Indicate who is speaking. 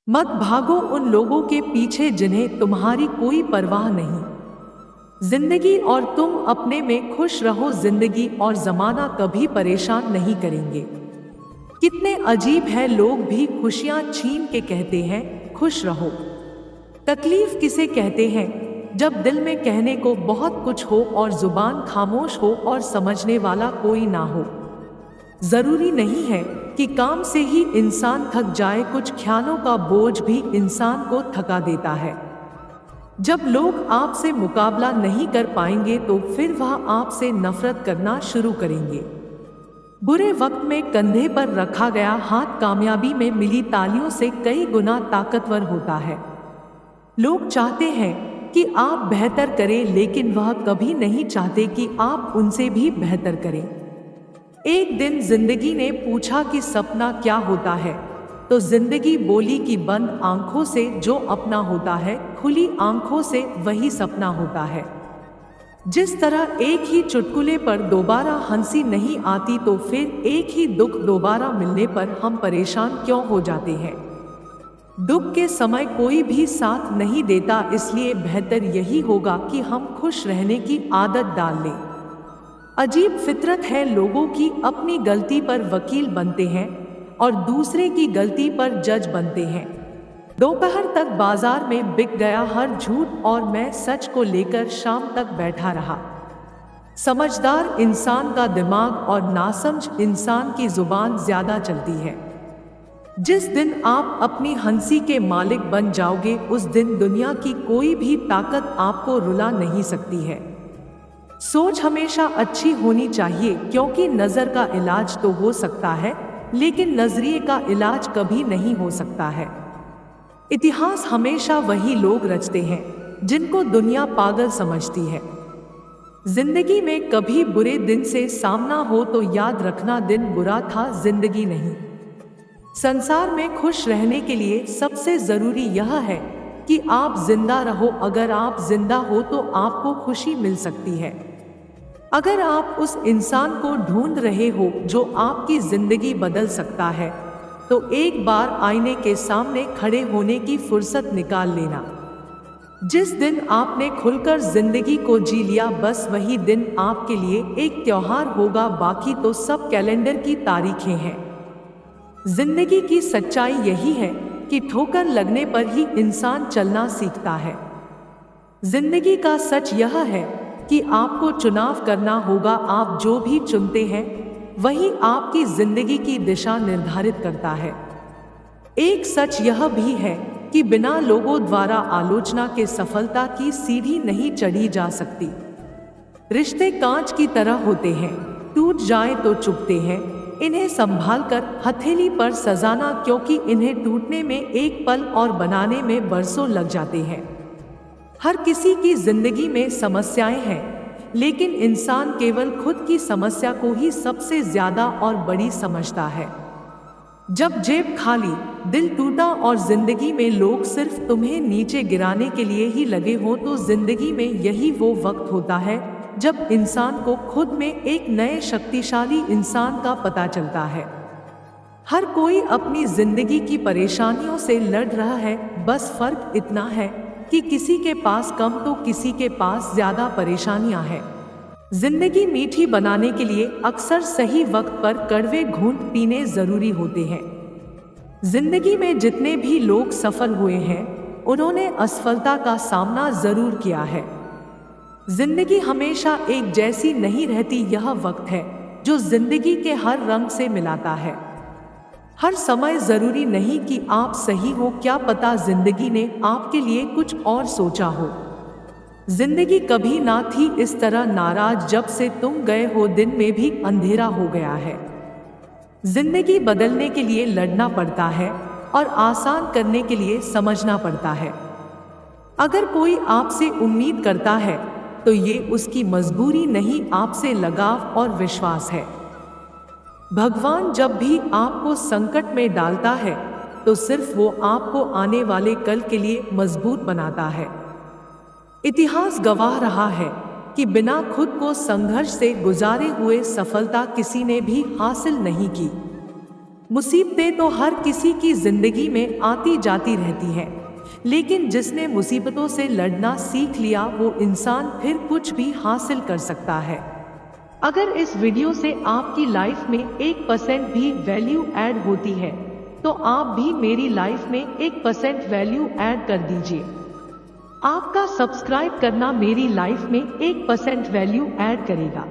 Speaker 1: मत भागो उन लोगों के पीछे जिन्हें तुम्हारी कोई परवाह नहीं। जिंदगी और तुम अपने में खुश रहो, जिंदगी और जमाना कभी परेशान नहीं करेंगे। कितने अजीब है, लोग भी खुशियां छीन के कहते हैं खुश रहो। तकलीफ किसे कहते हैं? जब दिल में कहने को बहुत कुछ हो और जुबान खामोश हो और समझने वाला कोई ना हो। जरूरी नहीं है कि काम से ही इंसान थक जाए, कुछ ख्यालों का बोझ भी इंसान को थका देता है। जब लोग आपसे मुकाबला नहीं कर पाएंगे तो फिर वह आपसे नफरत करना शुरू करेंगे। बुरे वक्त में कंधे पर रखा गया हाथ कामयाबी में मिली तालियों से कई गुना ताकतवर होता है। लोग चाहते हैं कि आप बेहतर करें, लेकिन वह कभी नहीं चाहते कि आप उनसे भी बेहतर करें। एक दिन जिंदगी ने पूछा कि सपना क्या होता है, तो जिंदगी बोली कि बंद आंखों से जो अपना होता है, खुली आंखों से वही सपना होता है। जिस तरह एक ही चुटकुले पर दोबारा हंसी नहीं आती, तो फिर एक ही दुख दोबारा मिलने पर हम परेशान क्यों हो जाते हैं। दुख के समय कोई भी साथ नहीं देता, इसलिए बेहतर यही होगा कि हम खुश रहने की आदत डाल लें। अजीब फितरत है लोगों की, अपनी गलती पर वकील बनते हैं और दूसरे की गलती पर जज बनते हैं। दोपहर तक बाजार में बिक गया हर झूठ और मैं सच को लेकर शाम तक बैठा रहा। समझदार इंसान का दिमाग और नासमझ इंसान की जुबान ज्यादा चलती है। जिस दिन आप अपनी हंसी के मालिक बन जाओगे, उस दिन दुनिया की कोई भी ताकत आपको रुला नहीं सकती है। सोच हमेशा अच्छी होनी चाहिए, क्योंकि नजर का इलाज तो हो सकता है, लेकिन नजरिए का इलाज कभी नहीं हो सकता है। इतिहास हमेशा वही लोग रचते हैं जिनको दुनिया पागल समझती है। जिंदगी में कभी बुरे दिन से सामना हो तो याद रखना दिन बुरा था, जिंदगी नहीं। संसार में खुश रहने के लिए सबसे जरूरी यह है कि आप जिंदा रहो। अगर आप जिंदा हो तो आपको खुशी मिल सकती है। अगर आप उस इंसान को ढूंढ रहे हो जो आपकी जिंदगी बदल सकता है, तो एक बार आईने के सामने खड़े होने की फुर्सत निकाल लेना। जिस दिन आपने खुलकर जिंदगी को जी लिया, बस वही दिन आपके लिए एक त्योहार होगा, बाकी तो सब कैलेंडर की तारीखें हैं। जिंदगी की सच्चाई यही है कि ठोकर लगने पर ही इंसान चलना सीखता है। जिंदगी का सच यह है कि आपको चुनाव करना होगा। आप जो भी चुनते हैं वही आपकी जिंदगी की दिशा निर्धारित करता है। एक सच यह भी है कि बिना लोगों द्वारा आलोचना के सफलता की सीढ़ी नहीं चढ़ी जा सकती। रिश्ते कांच की तरह होते हैं, टूट जाए तो चुभते हैं। इन्हें संभालकर हथेली पर सजाना, क्योंकि इन्हें टूटने में एक पल और बनाने में बरसों लग जाते हैं। हर किसी की जिंदगी में समस्याएं हैं, लेकिन इंसान केवल खुद की समस्या को ही सबसे ज्यादा और बड़ी समझता है। जब जेब खाली, दिल टूटा और जिंदगी में लोग सिर्फ तुम्हें नीचे गिराने के लिए ही लगे हों, तो जिंदगी में यही वो वक्त होता है जब इंसान को खुद में एक नए शक्तिशाली इंसान का पता चलता है। हर कोई अपनी जिंदगी की परेशानियों से लड़ रहा है, बस फर्क इतना है कि किसी के पास कम तो किसी के पास ज्यादा परेशानियां हैं। जिंदगी मीठी बनाने के लिए अक्सर सही वक्त पर कड़वे घूंट पीने जरूरी होते हैं। जिंदगी में जितने भी लोग सफल हुए हैं, उन्होंने असफलता का सामना जरूर किया है। जिंदगी हमेशा एक जैसी नहीं रहती, यह वक्त है जो जिंदगी के हर रंग से मिलाता है। हर समय जरूरी नहीं कि आप सही हो, क्या पता जिंदगी ने आपके लिए कुछ और सोचा हो। जिंदगी कभी ना थी इस तरह नाराज, जब से तुम गए हो दिन में भी अंधेरा हो गया है। जिंदगी बदलने के लिए लड़ना पड़ता है और आसान करने के लिए समझना पड़ता है। अगर कोई आपसे उम्मीद करता है तो ये उसकी मजबूरी नहीं, आपसे लगाव और विश्वास है। भगवान जब भी आपको संकट में डालता है तो सिर्फ वो आपको आने वाले कल के लिए मजबूत बनाता है। इतिहास गवाह रहा है कि बिना खुद को संघर्ष से गुजारे हुए सफलता किसी ने भी हासिल नहीं की। मुसीबतें तो हर किसी की जिंदगी में आती जाती रहती है, लेकिन जिसने मुसीबतों से लड़ना सीख लिया वो इंसान फिर कुछ भी हासिल कर सकता है। अगर इस वीडियो से आपकी लाइफ में 1% भी वैल्यू ऐड होती है तो आप भी मेरी लाइफ में 1% वैल्यू ऐड कर दीजिए। आपका सब्सक्राइब करना मेरी लाइफ में 1% वैल्यू ऐड करेगा।